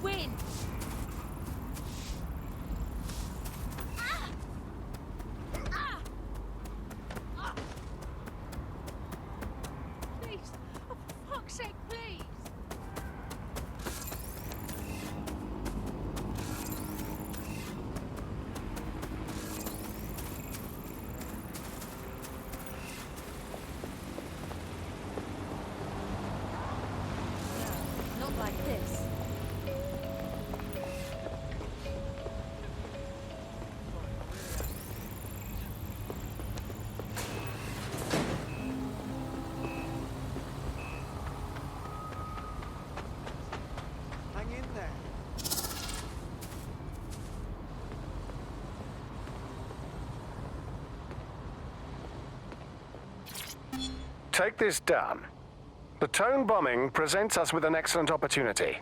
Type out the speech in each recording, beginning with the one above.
win! Please, oh, for fuck's sake, please! No, not like this. Hang in there. Take this down. The Tone bombing presents us with an excellent opportunity.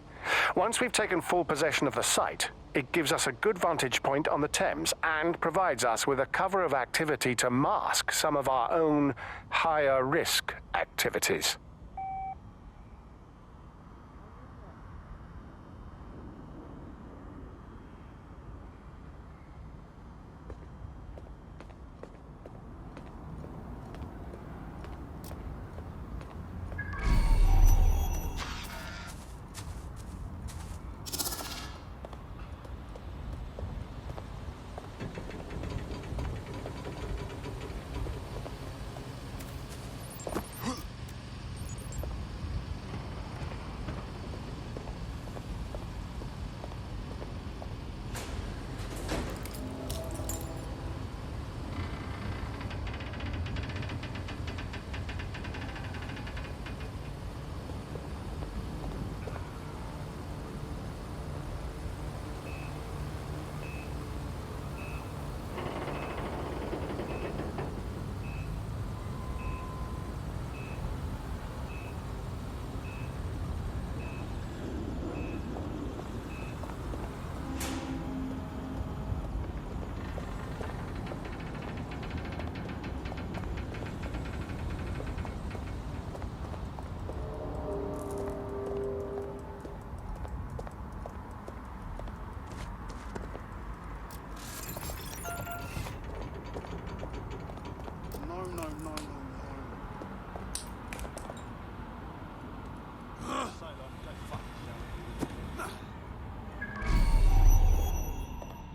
Once we've taken full possession of the site, it gives us a good vantage point on the Thames and provides us with a cover of activity to mask some of our own higher risk activities.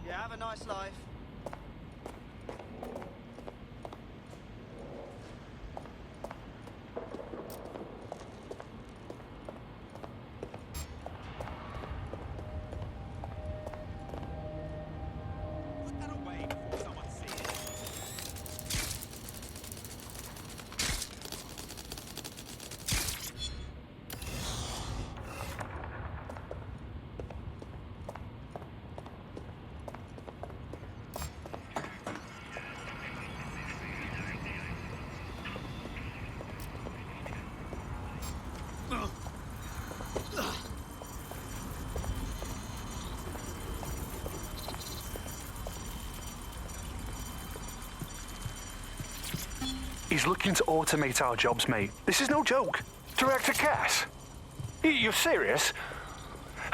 Yeah, have a nice life. Put that away before someone sees it. He's looking to automate our jobs, mate. This is no joke. Director Cass? You're serious?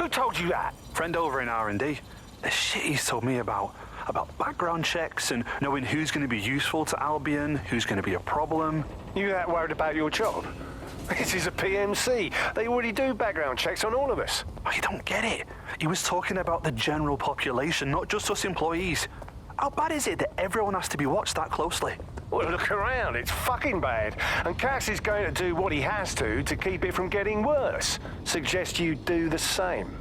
Who told you that? Friend over in R&D. The shit he's told me about background checks and knowing who's going to be useful to Albion, who's going to be a problem. You that worried about your job? This is a PMC. They already do background checks on all of us. Oh, you don't get it. He was talking about the general population, not just us employees. How bad is it that everyone has to be watched that closely? Well, look around. It's fucking bad. And Cass is going to do what he has to keep it from getting worse. Suggest you do the same.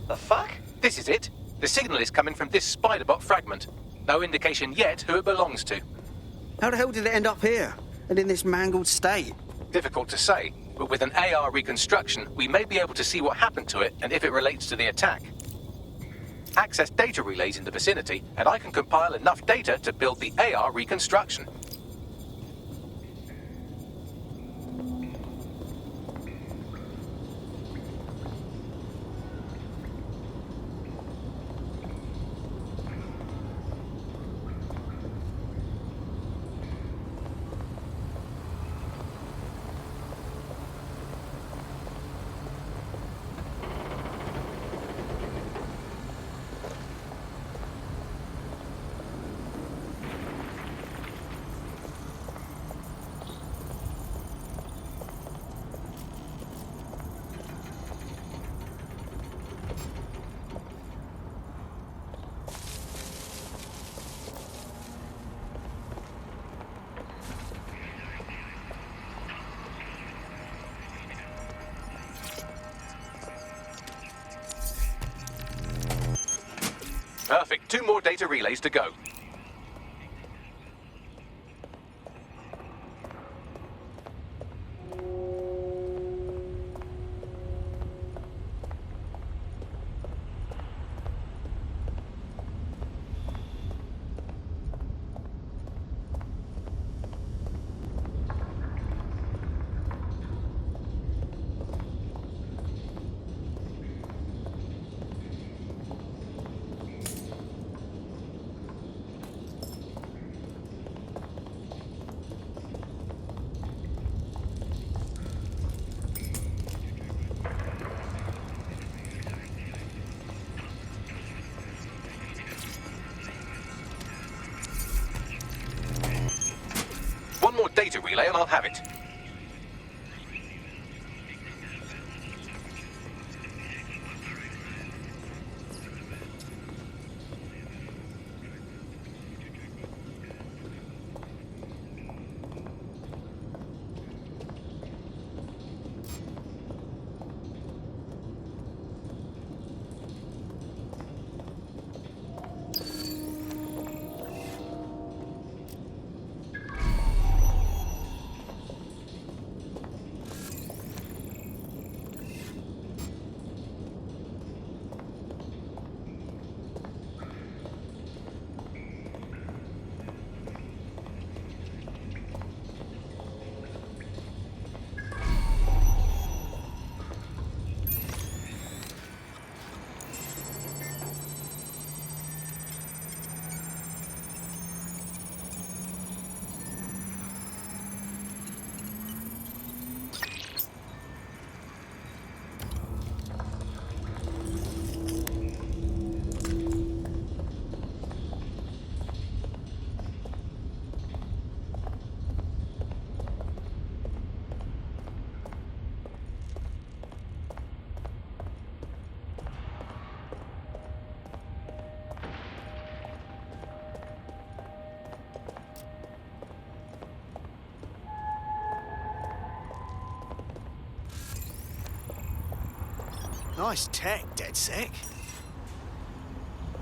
The fuck? This is it. The signal is coming from this Spiderbot fragment. No indication yet who it belongs to. How the hell did it end up here? And in this mangled state? Difficult to say, but with an AR reconstruction, we may be able to see what happened to it and if it relates to the attack. Access data relays in the vicinity, and I can compile enough data to build the AR reconstruction. Perfect. 2 more data relays to go. One more data relay and I'll have it. Nice tech, dead sick.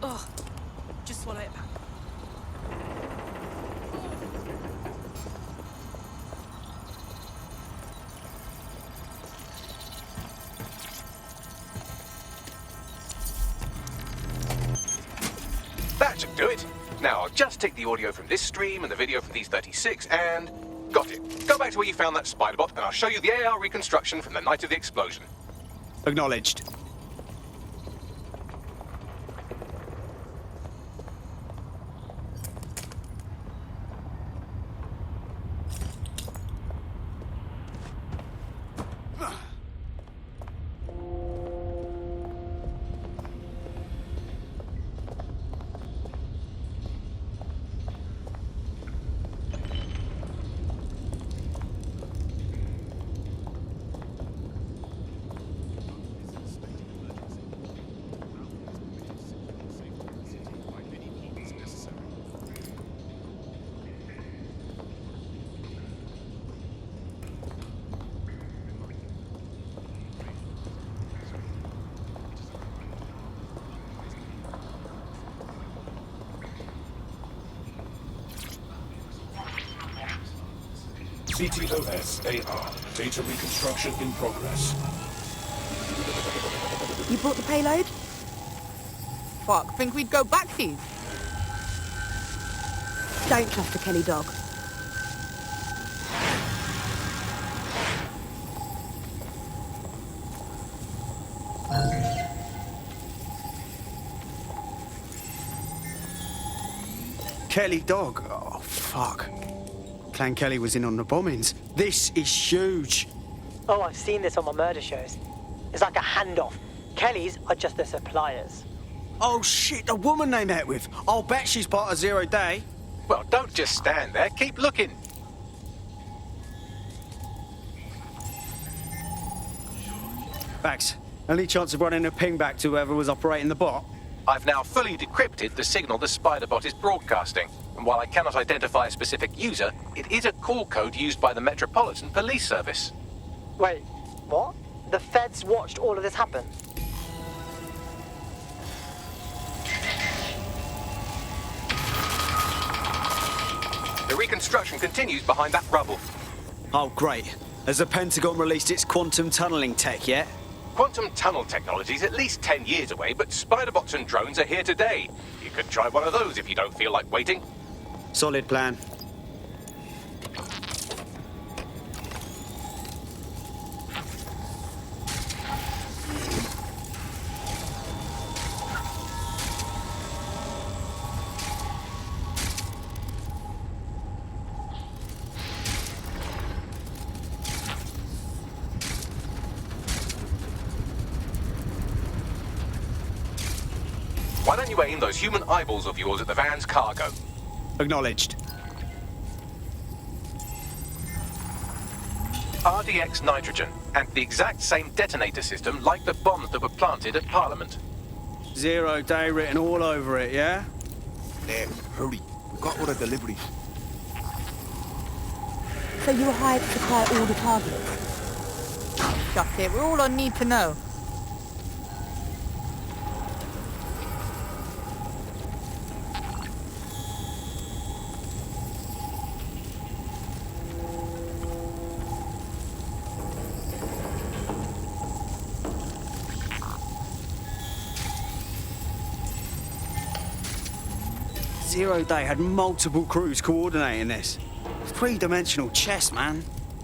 Ugh. Just swallow it back. That should do it. Now I'll just take the audio from this stream and the video from these 36 and... got it. Go back to where you found that spider bot and I'll show you the AR reconstruction from the night of the explosion. Acknowledged. CTOS AR. Data reconstruction in progress. You brought the payload? Fuck, think we'd go back here? Don't trust the Kelly dog. Kelly dog. Oh, fuck. Clan Kelly was in on the bombings. This is huge. Oh, I've seen this on my murder shows. It's like a handoff. Kellys are just the suppliers. Oh, shit, the woman they met with. I'll bet she's part of Zero Day. Well, don't just stand there. Keep looking. Bax, any chance of running a ping back to whoever was operating the bot? I've now fully decrypted the signal the spider bot is broadcasting. And while I cannot identify a specific user, it is a call code used by the Metropolitan Police Service. Wait, what? The feds watched all of this happen? reconstruction continues behind that rubble. Oh, great. Has the Pentagon released its quantum tunneling tech yet? Quantum tunnel technology is at least 10 years away, but spider-bots and drones are here today. You could try one of those if you don't feel like waiting. Solid plan. Why don't you aim those human eyeballs of yours at the van's cargo? Acknowledged. RDX nitrogen, and the exact same detonator system like the bombs that were planted at Parliament. 0 day written all over it, yeah? There, hurry. We got all the deliveries. So you were hired to supply all the targets? Shut it. We're all on need to know. Zero Day had multiple crews coordinating this. Three-dimensional chess, man.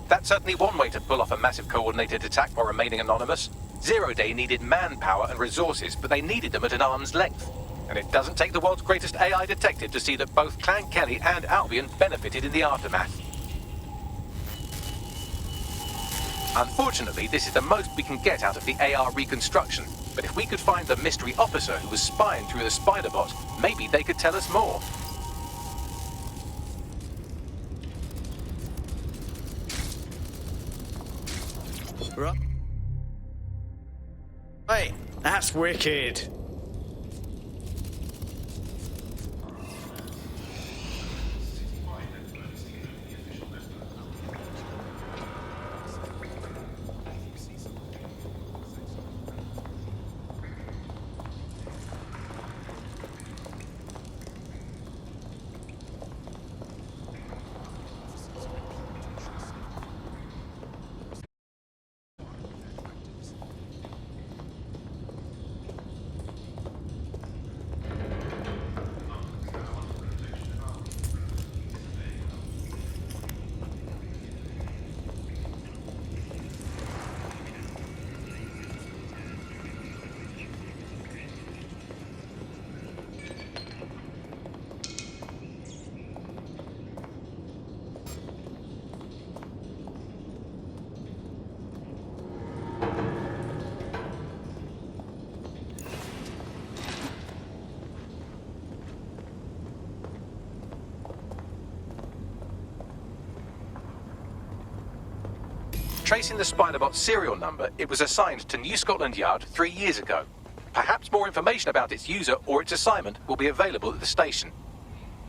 That's certainly one way to pull off a massive coordinated attack while remaining anonymous. Zero Day needed manpower and resources, but they needed them at an arm's length. And it doesn't take the world's greatest AI detective to see that both Clan Kelly and Albion benefited in the aftermath. Unfortunately, this is the most we can get out of the AR reconstruction. But if we could find the mystery officer who was spying through the spider bot, maybe they could tell us more. Right. Hey, that's wicked. Tracing the Spiderbot's serial number, it was assigned to New Scotland Yard 3 years ago. Perhaps more information about its user or its assignment will be available at the station.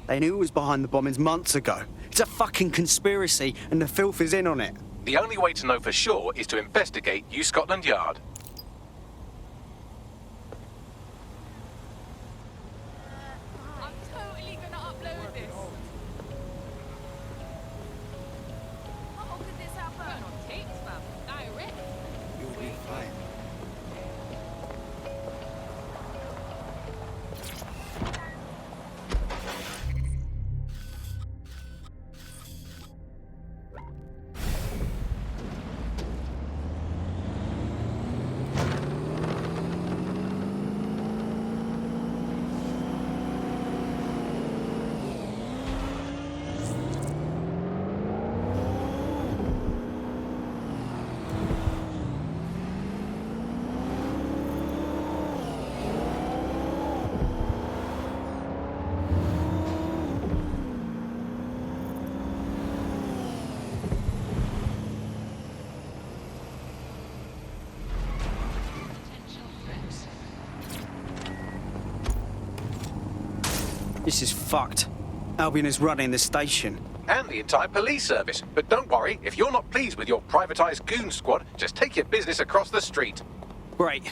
They knew it was behind the bombings months ago. It's a fucking conspiracy, and the filth is in on it. The only way to know for sure is to investigate New Scotland Yard. I'm totally gonna upload this. How could this happen? Going on tapes, man. Direct. You'll be fine. This is fucked. Albion is running the station. And the entire police service. But don't worry, if you're not pleased with your privatized goon squad, just take your business across the street. Great.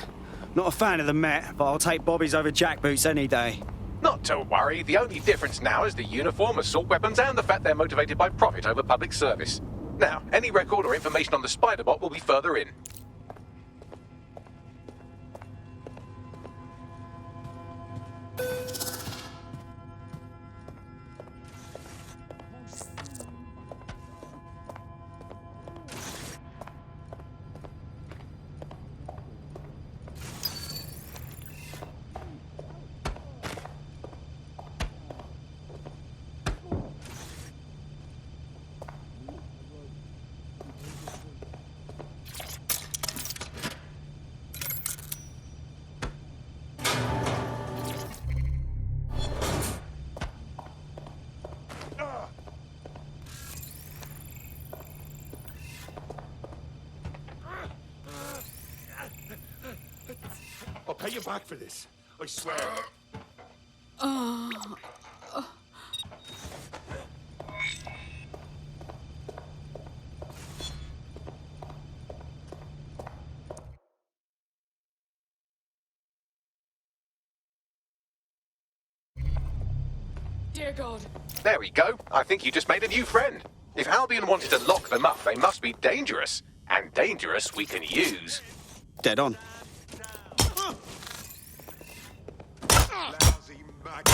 Not a fan of the Met, but I'll take Bobby's over jackboots any day. Not to worry, the only difference now is the uniform, assault weapons, and the fact they're motivated by profit over public service. Now, any record or information on the spider bot will be further in. I'll pay you back for this. I swear. Dear God. There we go. I think you just made a new friend. If Albion wanted to lock them up, they must be dangerous. And dangerous we can use. Dead on. Lousy mag.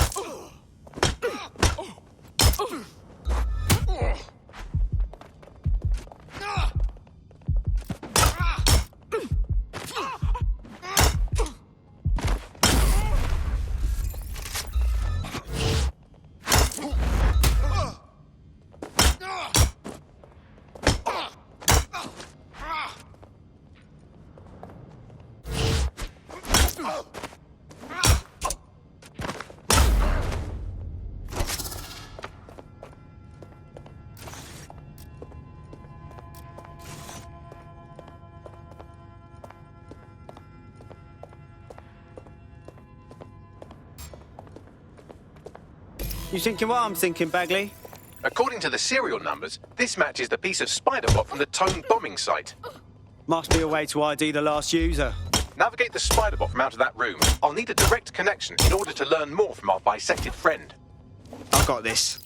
You thinking what I'm thinking, Bagley? According to the serial numbers, this matches the piece of spider bot from the Tone bombing site. Must be a way to ID the last user. Navigate the spider bot from out of that room. I'll need a direct connection in order to learn more from our bisected friend. I've got this.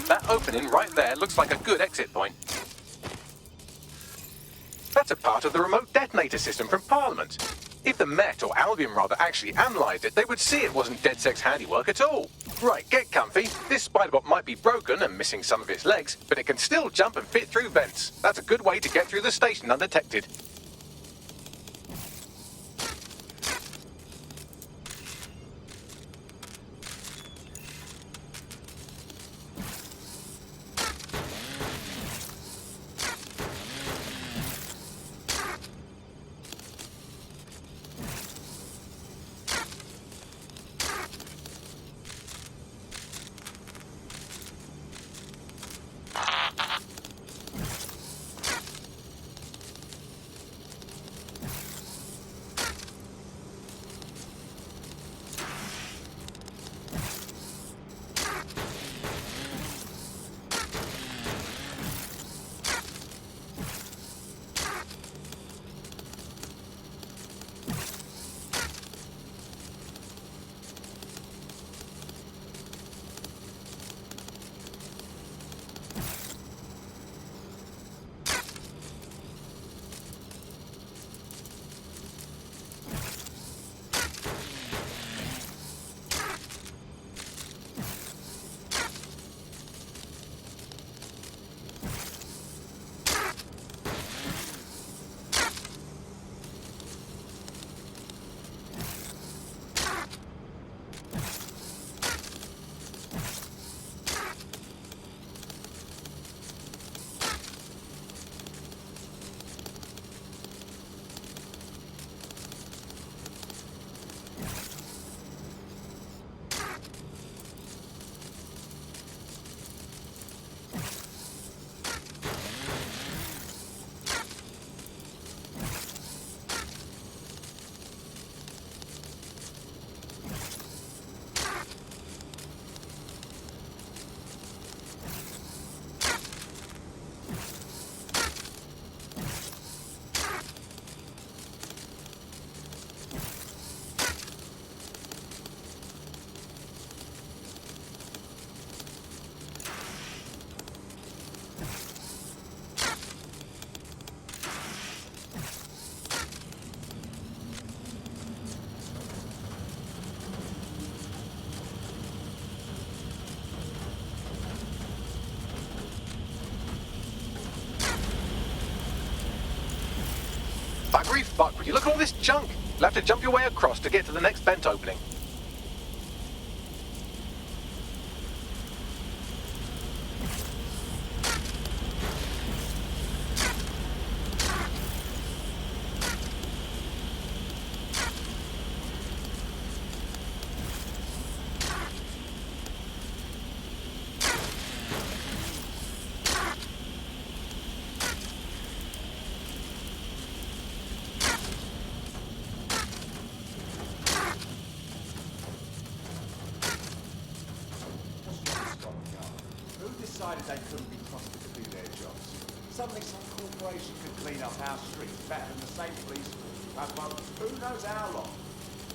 That opening right there looks like a good exit point. That's a part of the remote detonator system from Parliament. If the Met, or Albion rather, actually analysed it, they would see it wasn't DedSec's handiwork at all. Right, get comfy. This spiderbot might be broken and missing some of its legs, but it can still jump and fit through vents. That's a good way to get through the station undetected. fuck, would you look at all this junk? You'll have to jump your way across to get to the next vent opening. Who decided they couldn't be trusted to do their jobs? Suddenly some corporation could clean up our streets better than the state police have voted who knows how long.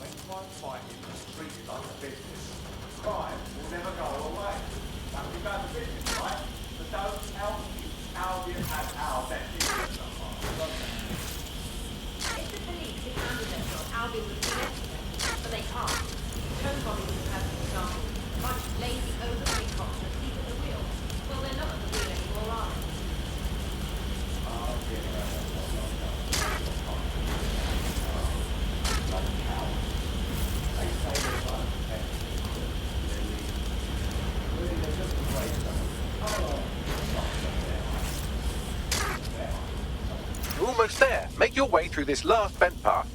When crime fighting is treated like a business, crime will never go away. That would be bad for business, right? But don't tell me Albion has our best interests at heart, don't they? If the police had handled their job, Albion would have been everything, but they can't. Tone bombing is a perfect example. A bunch of lazy, overpaid cops asleep at the wheel. Well, they're not at the wheel anymore, are they? You're almost there. Make your way through this last vent part.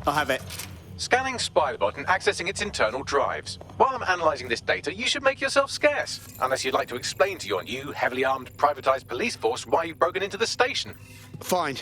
I have it. Scanning Spybot and accessing its internal drives. While I'm analysing this data, you should make yourself scarce. Unless you'd like to explain to your new, heavily armed, privatised police force why you've broken into the station. Fine.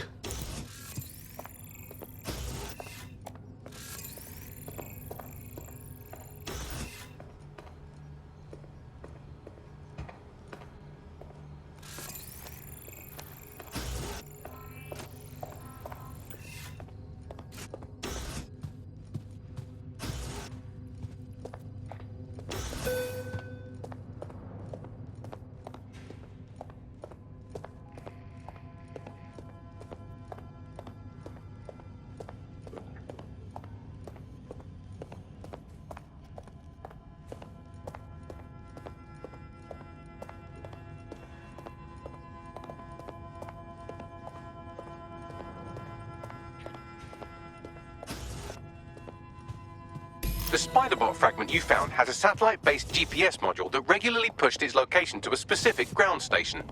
The Spiderbot fragment you found has a satellite-based GPS module that regularly pushed its location to a specific ground station.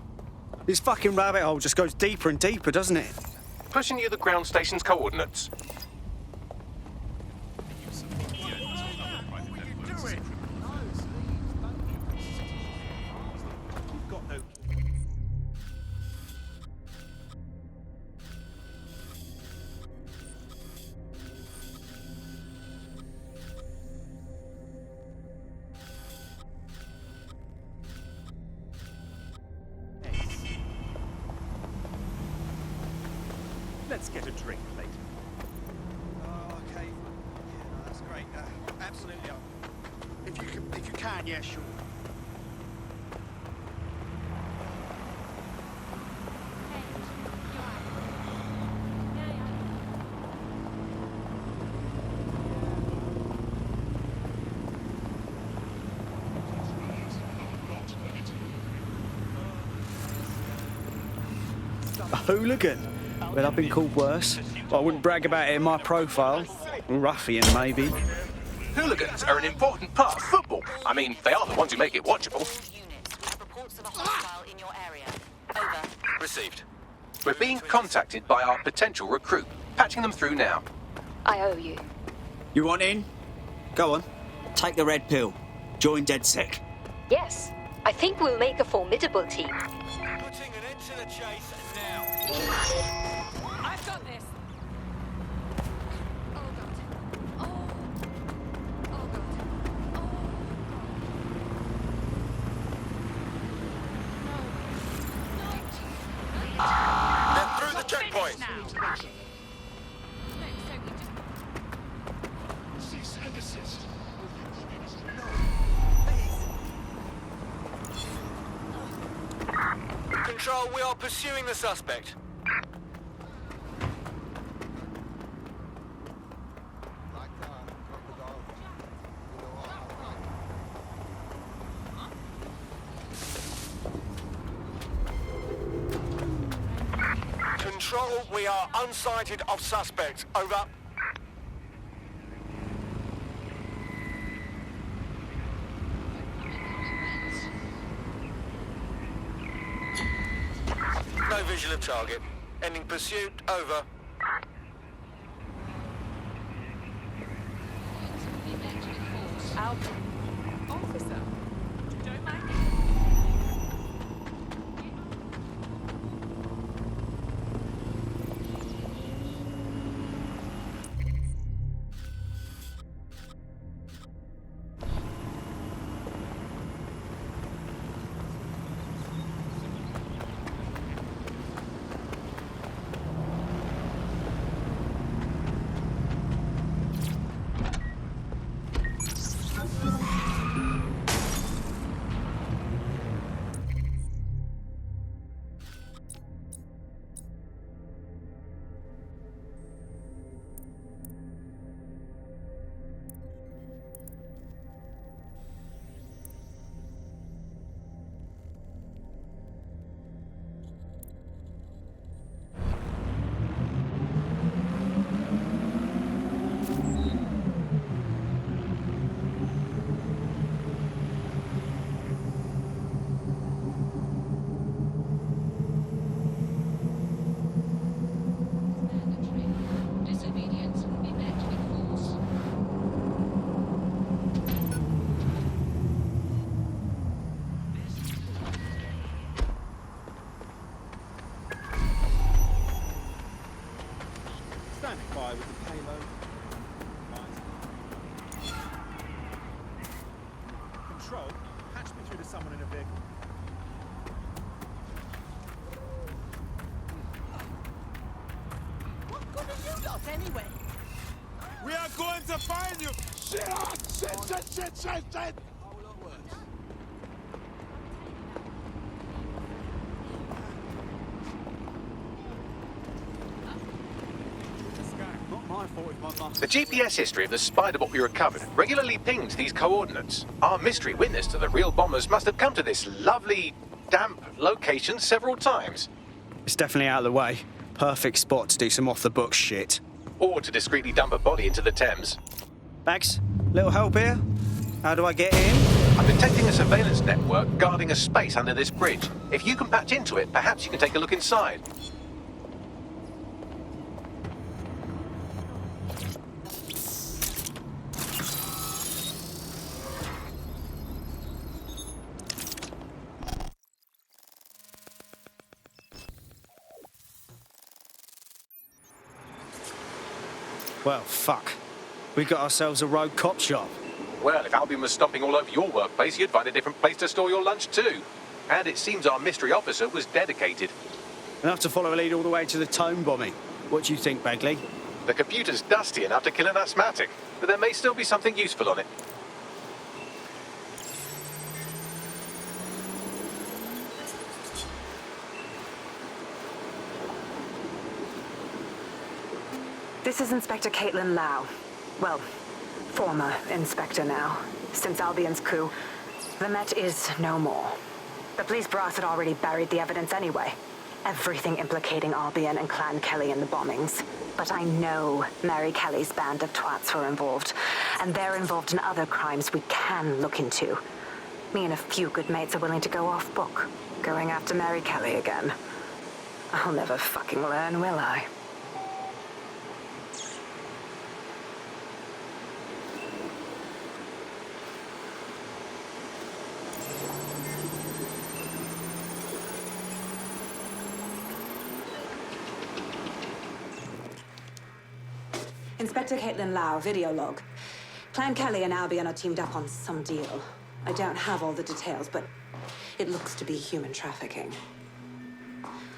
This fucking rabbit hole just goes deeper and deeper, doesn't it? Pushing you the ground station's coordinates. Let's get a drink later. Oh, okay. Yeah, no, that's great. Absolutely. If you can, yeah, sure. A hooligan? Well, I've been called worse. But I wouldn't brag about it in my profile. Ruffian, maybe. Hooligans are an important part of football. I mean, they are the ones who make it watchable. Received. We're being contacted by our potential recruit. Patching them through now. I owe you. You want in? Go on. Take the red pill. Join DedSec. Yes, I think we'll make a formidable team. Putting an end to the chase now. I've got this. Oh god. Oh. Oh god. Oh. They're through the checkpoint. Control, we are pursuing the suspect. Control, we are unsighted of suspect. Over. No visual of target. Ending pursuit. Over. Officer, don't mind. Standing by with the payload. Control, patch me through to someone in a vehicle. What good are you lot anyway? We are going to find you! Shit! Shit! Not my fault if my mum... The GPS history of the Spider-Bot we recovered regularly pings these coordinates. Our mystery witness to the real bombers must have come to this lovely, damp location several times. It's definitely out of the way. Perfect spot to do some off-the-books shit. Or to discreetly dump a body into the Thames. Max, little help here? How do I get in? I'm detecting a surveillance network guarding a space under this bridge. If you can patch into it, perhaps you can take a look inside. Well, fuck. We got ourselves a rogue cop shop. Well, if Albion was stomping all over your workplace, you'd find a different place to store your lunch too. And it seems our mystery officer was dedicated. Enough to follow a lead all the way to the Tone bombing. What do you think, Bagley? The computer's dusty enough to kill an asthmatic, but there may still be something useful on it. This is Inspector Caitlin Lau. Well, former inspector now. Since Albion's coup, the Met is no more. The police brass had already buried the evidence anyway. Everything implicating Albion and Clan Kelly in the bombings. But I know Mary Kelly's band of twats were involved, and they're involved in other crimes we can look into. Me and a few good mates are willing to go off book, going after Mary Kelly again. I'll never fucking learn, will I? Inspector Caitlin Lau, video log. Clan Kelly and Albion are teamed up on some deal. I don't have all the details, but it looks to be human trafficking.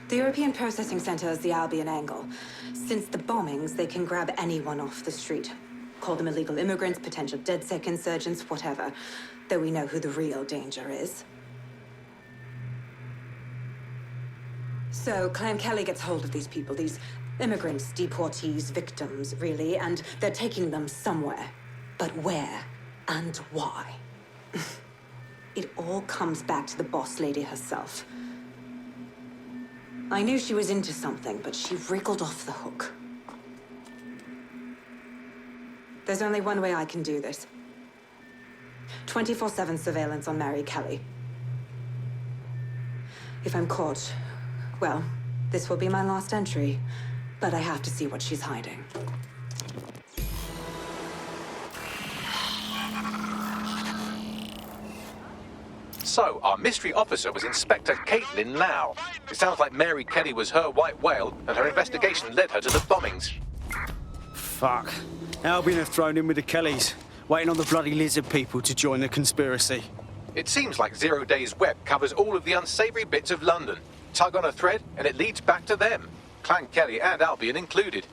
The European Processing Center is the Albion angle. Since the bombings, they can grab anyone off the street. Call them illegal immigrants, potential DedSec insurgents, whatever. Though we know who the real danger is. So, Clan Kelly gets hold of these people, these immigrants, deportees, victims, really, and they're taking them somewhere. But where and why? It all comes back to the boss lady herself. I knew she was into something, but she wriggled off the hook. There's only one way I can do this. 24/7 surveillance on Mary Kelly. If I'm caught, well, this will be my last entry. But I have to see what she's hiding. So, our mystery officer was Inspector Caitlin Lau. It sounds like Mary Kelly was her white whale, and her investigation led her to the bombings. Fuck. Albion have thrown in with the Kellys, waiting on the bloody lizard people to join the conspiracy. It seems like 0 Days Web covers all of the unsavory bits of London. Tug on a thread, and it leads back to them. Clan Kelly and Albion included.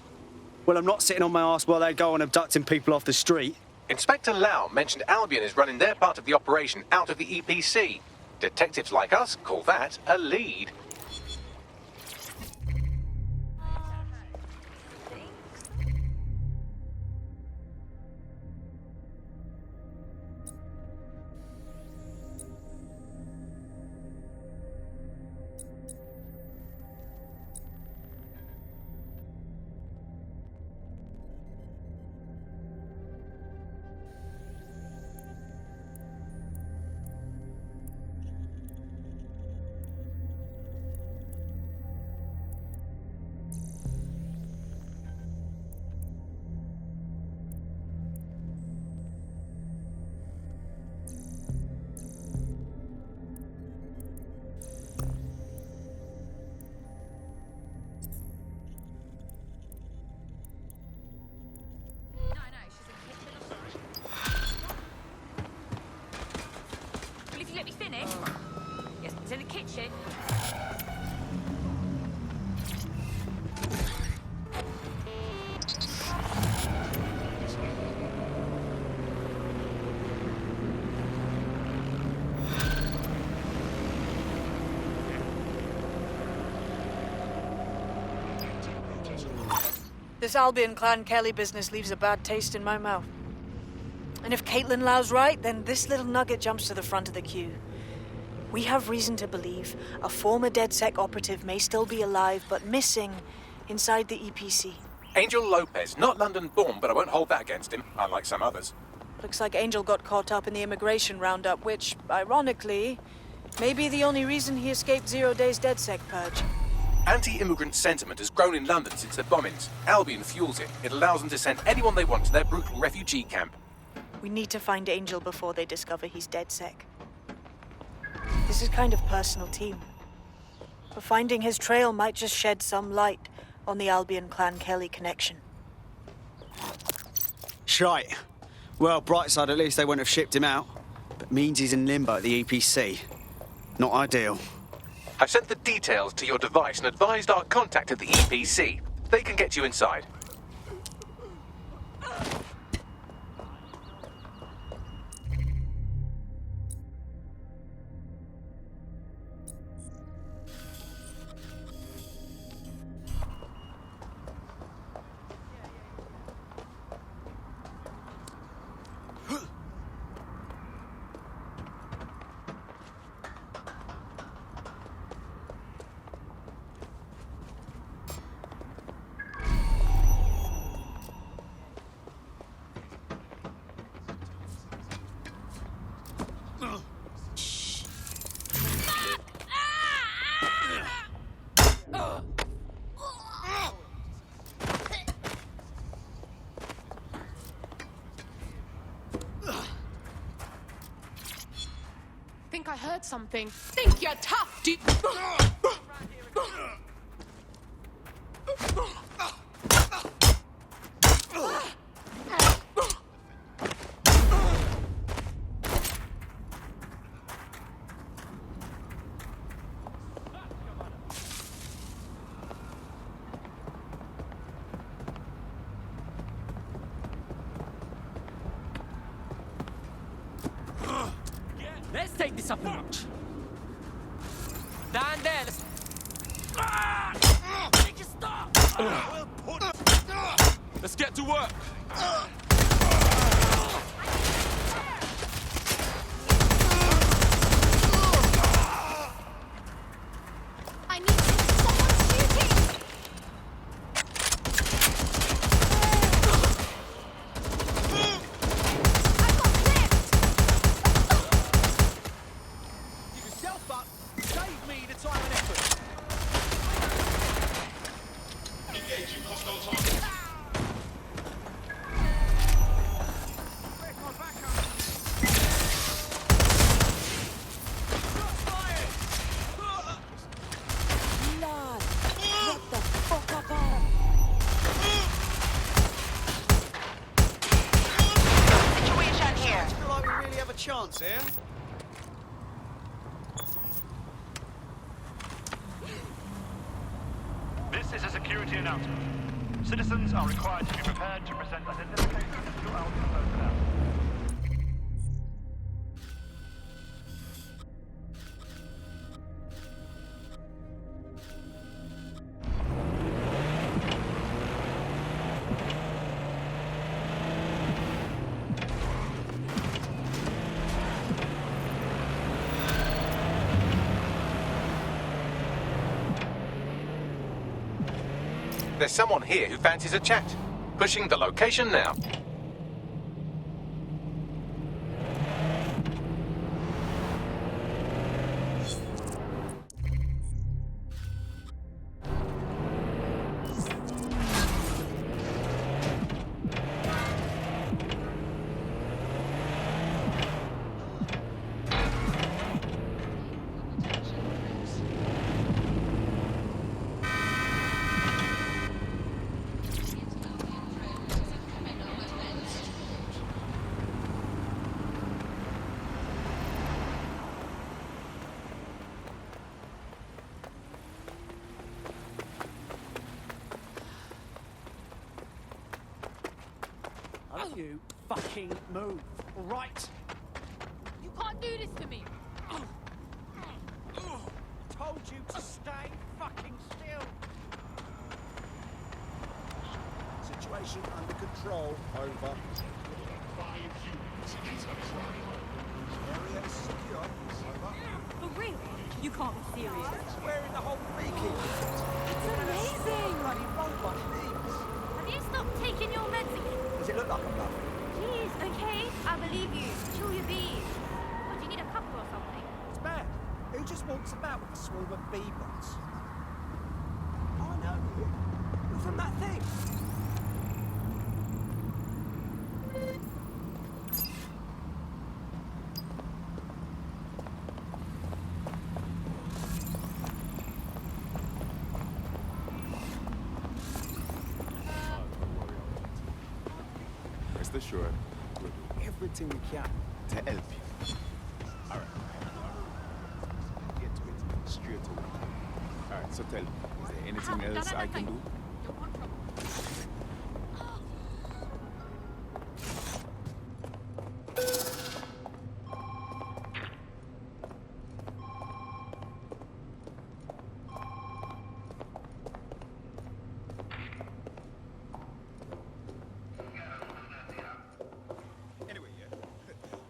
Well, I'm not sitting on my ass while they go on abducting people off the street. Inspector Lau mentioned Albion is running their part of the operation out of the EPC. Detectives like us call that a lead. This Albion Clan Kelly business leaves a bad taste in my mouth. And if Caitlin Lau's right, then this little nugget jumps to the front of the queue. We have reason to believe a former DedSec operative may still be alive, but missing inside the EPC. Angel Lopez, not London-born, but I won't hold that against him, unlike some others. Looks like Angel got caught up in the immigration roundup, which, ironically, may be the only reason he escaped 0 Days DedSec purge. Anti-immigrant sentiment has grown in London since the bombings. Albion fuels it. It allows them to send anyone they want to their brutal refugee camp. We need to find Angel before they discover he's DedSec. This is kind of personal team. But finding his trail might just shed some light on the Albion Clan Kelly connection. Shite. Well, bright side, at least they wouldn't have shipped him out. But means he's in limbo at the EPC. Not ideal. I've sent the details to your device and advised our contact at the EPC. They can get you inside. Think I heard something. Think you're tough, dude. Let's take this up a notch. Down there. Let's get to work. I need someone's shooting! Give yourself up. Save me the time and effort. Engaging hostile target. Chance here. This is a security announcement. Citizens are required to be prepared to present identification to our personnel. There's someone here who fancies a chat. Pushing the location now. Don't you fucking move, all right? You can't do this to me! Told you to stay fucking still. Situation under control. Over. 5 units area is secure. Over. For real? You can't be serious. We're in the whole freaking. It's amazing! Bloody robot things. Have you stopped taking your meds again? Does it look like I'm bluffing? Jeez, okay, I believe you. Chill your bees. What, do you need a couple or something? It's mad. Who just walks about with a swarm of bee-bots? I know you. You're from that thing. Rest assured, we'll do everything we can to help you. All right. Get to it straight away. All right, so tell me, is there anything else I can do? Anyway, yeah,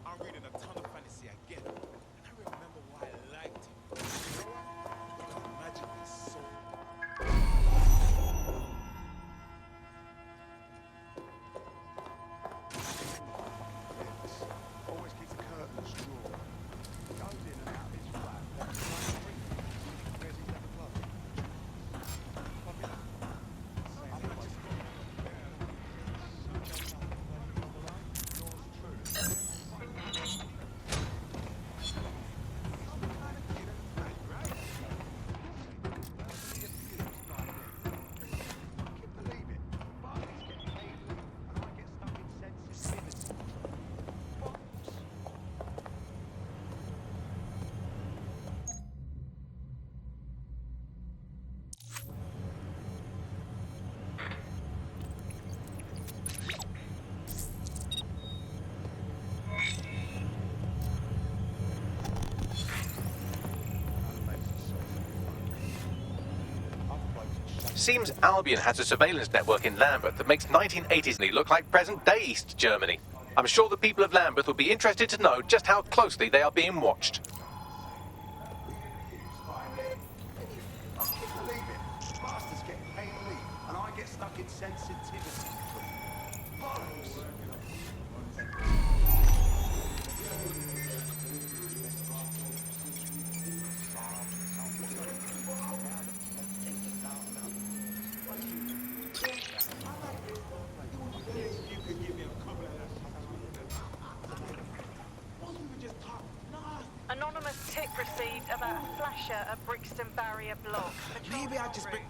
I'm reading a ton of fantasy again, and I remember why I liked it. Because magic is so seems Albion has a surveillance network in Lambeth that makes 1980s look like present-day East Germany. I'm sure the people of Lambeth would be interested to know just how closely they are being watched. Bastards get paid leave, and I get stuck in sensitivity. Bollocks. Anonymous tip received about a flasher at Brixton Barrier Block. Maybe I just bring...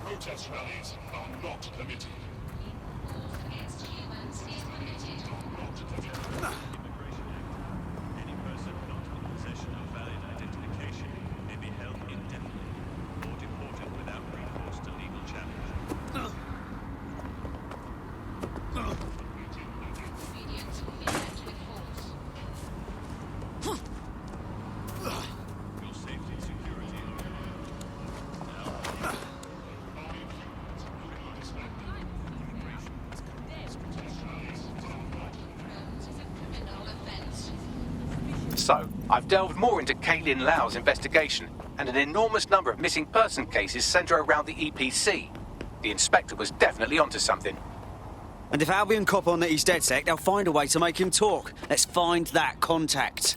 Protest rallies are not permitted. Against humans is permitted. Immigration Act. Any person not in possession of valid identification may be held indefinitely or deported without recourse to legal challenge. Obedience will be met with force. Your safety and security. So, I've delved more into Caitlin Lau's investigation, and an enormous number of missing person cases centre around the EPC. The inspector was definitely onto something. And if Albion cop on that he's dead sec, they'll find a way to make him talk. Let's find that contact.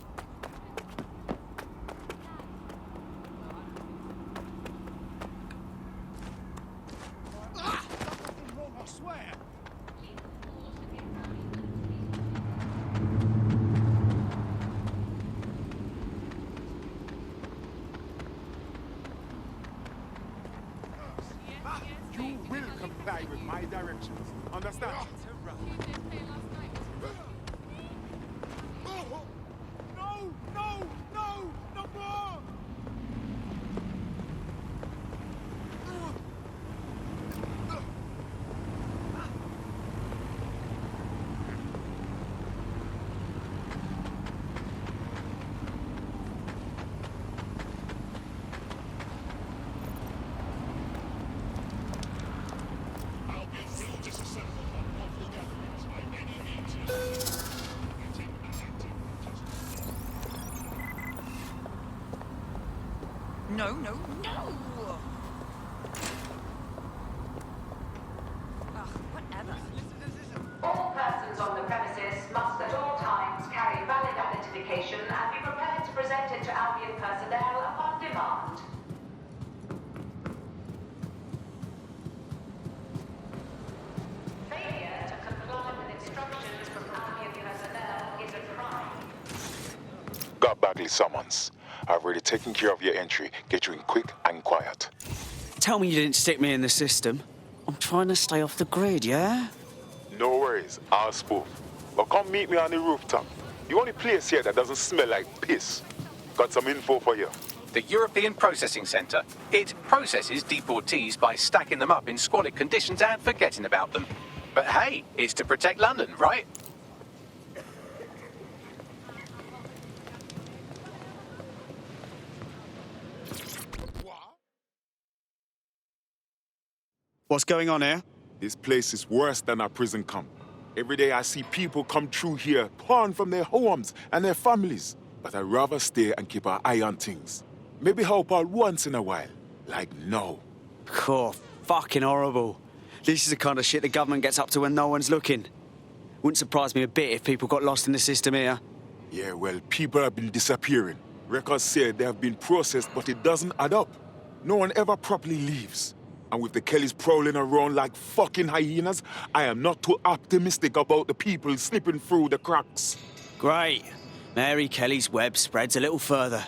You will comply with my directions. Understand? No! No! No! No more! No, no, no! Ugh, whatever. All persons on the premises must at all times carry valid identification and be prepared to present it to Albion personnel upon demand. Failure to comply with instructions from Albion personnel is a crime. Got Bagley summons. I've already taken care of your entry. Get you in quick and quiet. Tell me you didn't stick me in the system. I'm trying to stay off the grid, yeah? No worries, I'll spoof. But come meet me on the rooftop. The only place here that doesn't smell like piss. Got some info for you. The European Processing Centre. It processes deportees by stacking them up in squalid conditions and forgetting about them. But hey, it's to protect London, right? What's going on here? This place is worse than a prison camp. Every day I see people come through here, torn from their homes and their families. But I'd rather stay and keep an eye on things. Maybe help out once in a while. Like now. Cool. Fucking horrible. This is the kind of shit the government gets up to when no one's looking. Wouldn't surprise me a bit if people got lost in the system here. Yeah, well, people have been disappearing. Records say they have been processed, but it doesn't add up. No one ever properly leaves. And with the Kellys prowling around like fucking hyenas, I am not too optimistic about the people slipping through the cracks. Great. Mary Kelly's web spreads a little further.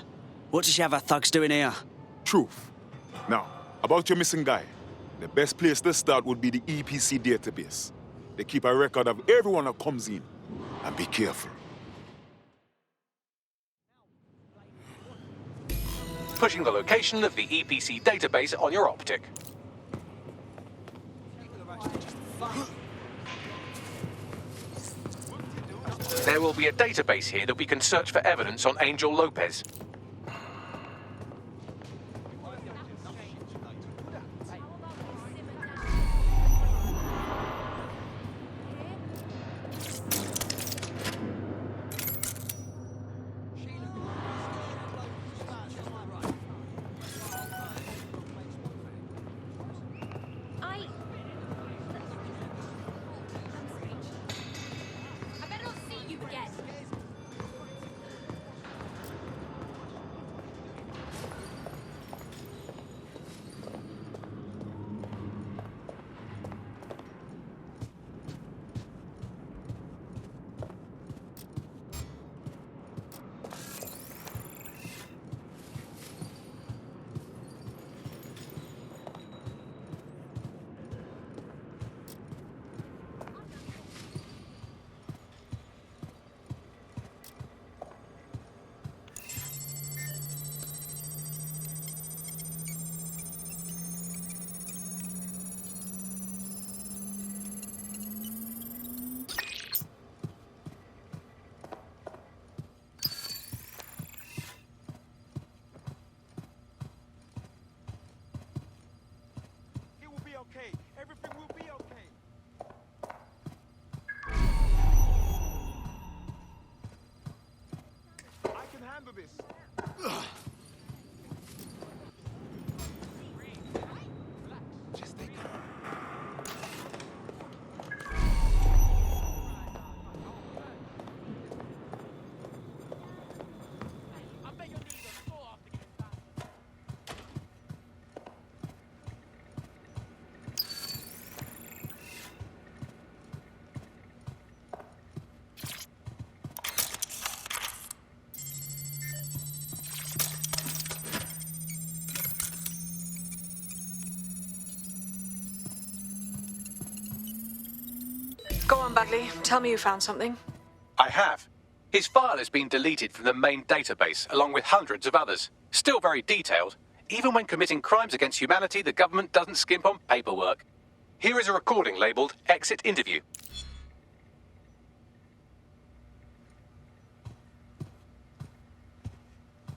What does she have her thugs doing here? Truth. Now, about your missing guy. The best place to start would be the EPC database. They keep a record of everyone that comes in. And be careful. Pushing the location of the EPC database on your optic. There will be a database here that we can search for evidence on Angel Lopez. Okay, everything will be okay. I can handle this. Just take it. Go on, Bagley. Tell me you found something. I have. His file has been deleted from the main database, along with hundreds of others. Still very detailed. Even when committing crimes against humanity, the government doesn't skimp on paperwork. Here is a recording labelled Exit Interview.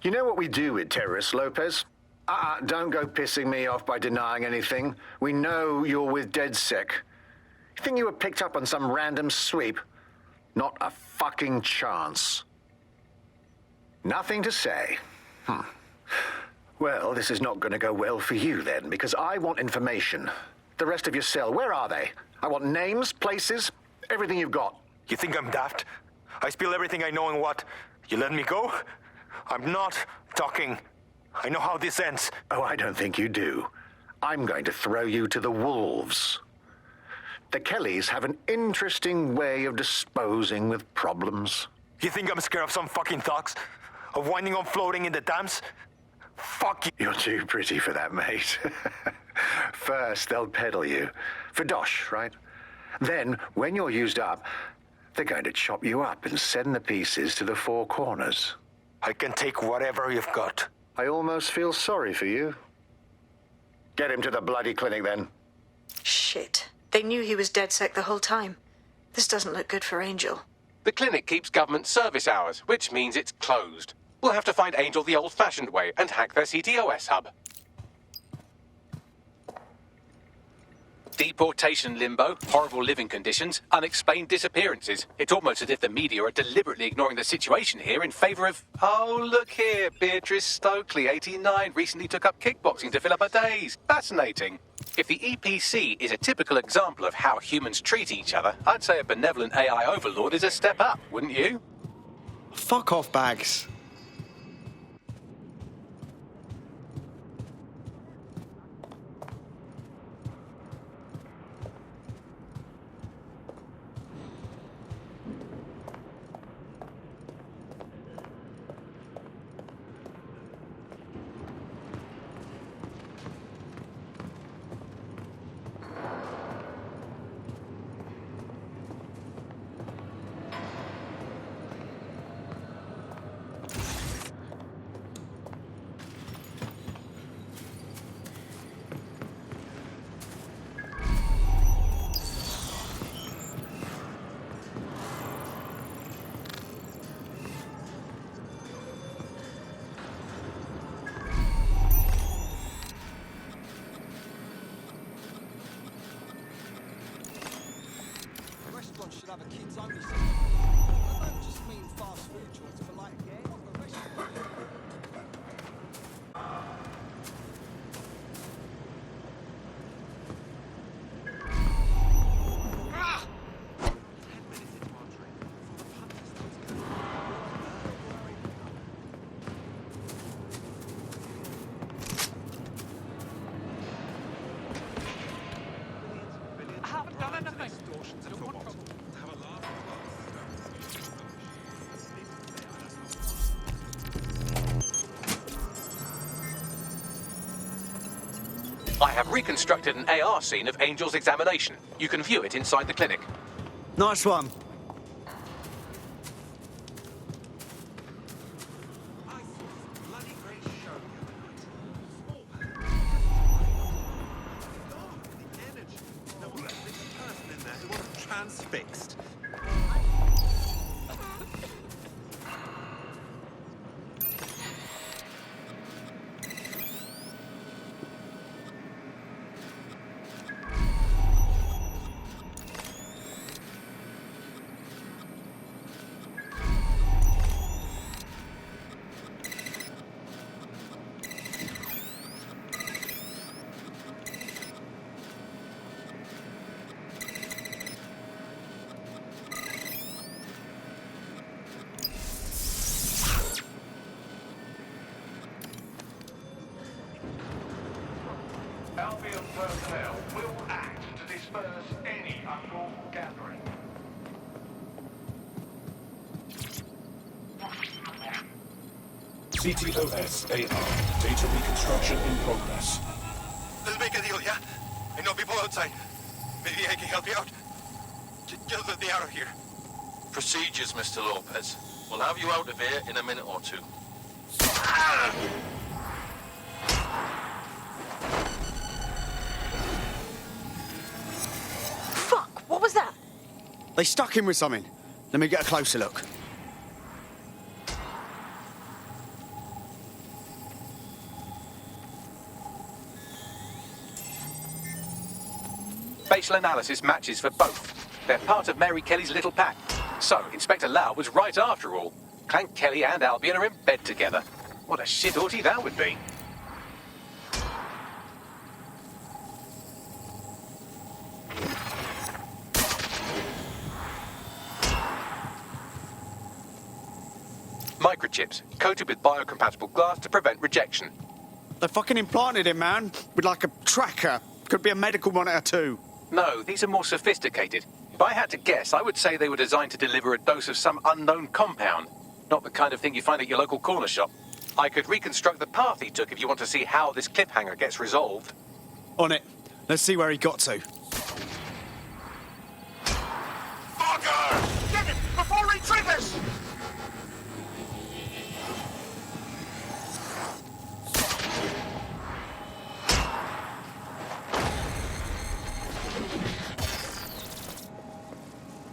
You know what we do with terrorists, Lopez? Don't go pissing me off by denying anything. We know you're with DedSec. You think you were picked up on some random sweep? Not a fucking chance. Nothing to say. Well, this is not going to go well for you then, because I want information. The rest of your cell, where are they? I want names, places, everything you've got. You think I'm daft? I spill everything I know and what? You let me go? I'm not talking. I know how this ends. Oh, I don't think you do. I'm going to throw you to the wolves. The Kellys have an interesting way of disposing with problems. You think I'm scared of some fucking thugs? of winding up floating in the dams? Fuck you. You're too pretty for that, mate. First, they'll peddle you. For dosh, right? Then, when you're used up, they're going to chop you up and send the pieces to the four corners. I can take whatever you've got. I almost feel sorry for you. Get him to the bloody clinic, then. Shit. They knew he was DedSec the whole time. This doesn't look good for Angel. The clinic keeps government service hours, which means it's closed. We'll have to find Angel the old-fashioned way and hack their CTOS hub. Deportation limbo, horrible living conditions, unexplained disappearances. It's almost as if the media are deliberately ignoring the situation here in favour of... Oh, look here, Beatrice Stokely, 89, recently took up kickboxing to fill up her days. Fascinating. If the EPC is a typical example of how humans treat each other, I'd say a benevolent AI overlord is a step up, wouldn't you? Fuck off, Bags. Should have a kids only section. I don't just mean fast food joints for like the restaurant. I haven't done anything. I have reconstructed an AR scene of Angel's examination. You can view it inside the clinic. Nice one. Transfixed. Albion personnel will act to disperse any unlawful gathering. CTOS AR. Data reconstruction in progress. Let's make a deal, yeah? I know people outside. Maybe I can help you out. Just let me out of here. Procedures, Mr. Lopez. We'll have you out of here in a minute or two. Fuck, what was that? They stuck him with something. Let me get a closer look. Spatial analysis matches for both. They're part of Mary Kelly's little pack. So, Inspector Lau was right after all. Clank Kelly and Albion are in bed together. What a shit orgy that would be. Microchips, coated with biocompatible glass to prevent rejection. They fucking implanted him, man, with like a tracker. Could be a medical monitor too. No, these are more sophisticated. If I had to guess, I would say they were designed to deliver a dose of some unknown compound. Not the kind of thing you find at your local corner shop. I could reconstruct the path he took if you want to see how this cliffhanger gets resolved. On it. Let's see where he got to. Get him before he triggers!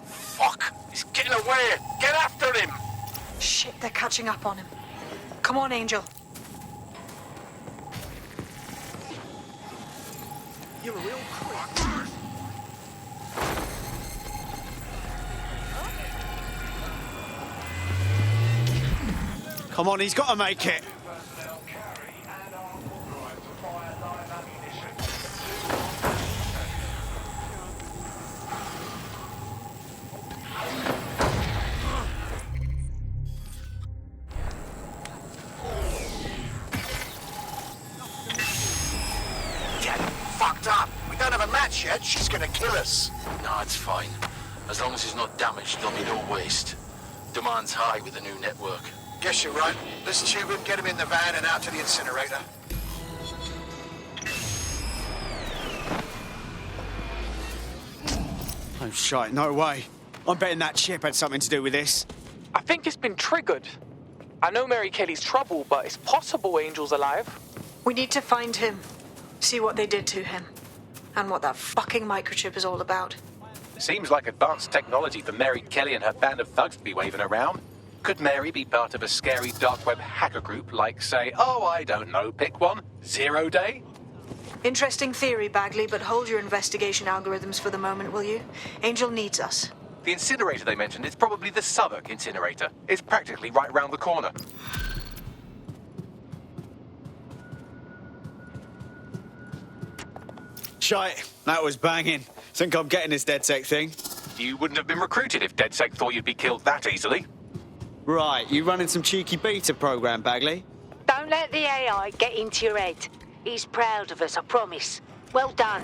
Fuck! He's getting away! Get after him! Shit, they're catching up on him. Come on, Angel. You're a real creep. Come on, he's got to make it. Fucked up. We don't have a match yet. She's gonna kill us. No, it's fine. As long as he's not damaged, there'll be no waste. Demand's high with the new network. Guess you're right. Let's tube him, get him in the van and out to the incinerator. Oh, shite, no way. I'm betting that chip had something to do with this. I think it's been triggered. I know Mary Kelly's trouble, but it's possible Angel's alive. We need to find him. See what they did to him. And what that fucking microchip is all about. Seems like advanced technology for Mary Kelly and her band of thugs to be waving around. Could Mary be part of a scary dark web hacker group like, say, oh, I don't know, pick one, 0 Day? Interesting theory, Bagley, but hold your investigation algorithms for the moment, will you? Angel needs us. The incinerator they mentioned is probably the Southwark incinerator. It's practically right round the corner. Shite, that was banging. Think I'm getting this DedSec thing? You wouldn't have been recruited if DedSec thought you'd be killed that easily. Right, you running some cheeky beta program, Bagley? Don't let the AI get into your head. He's proud of us, I promise. Well done.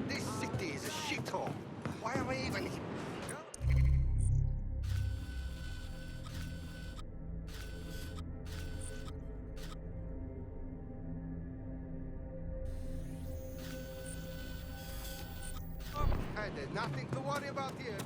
This city is a shithole. Why am I even here? Hey, there's nothing to worry about here.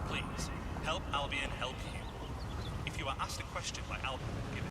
Please, help Albion help you. If you are asked a question by Albion, give it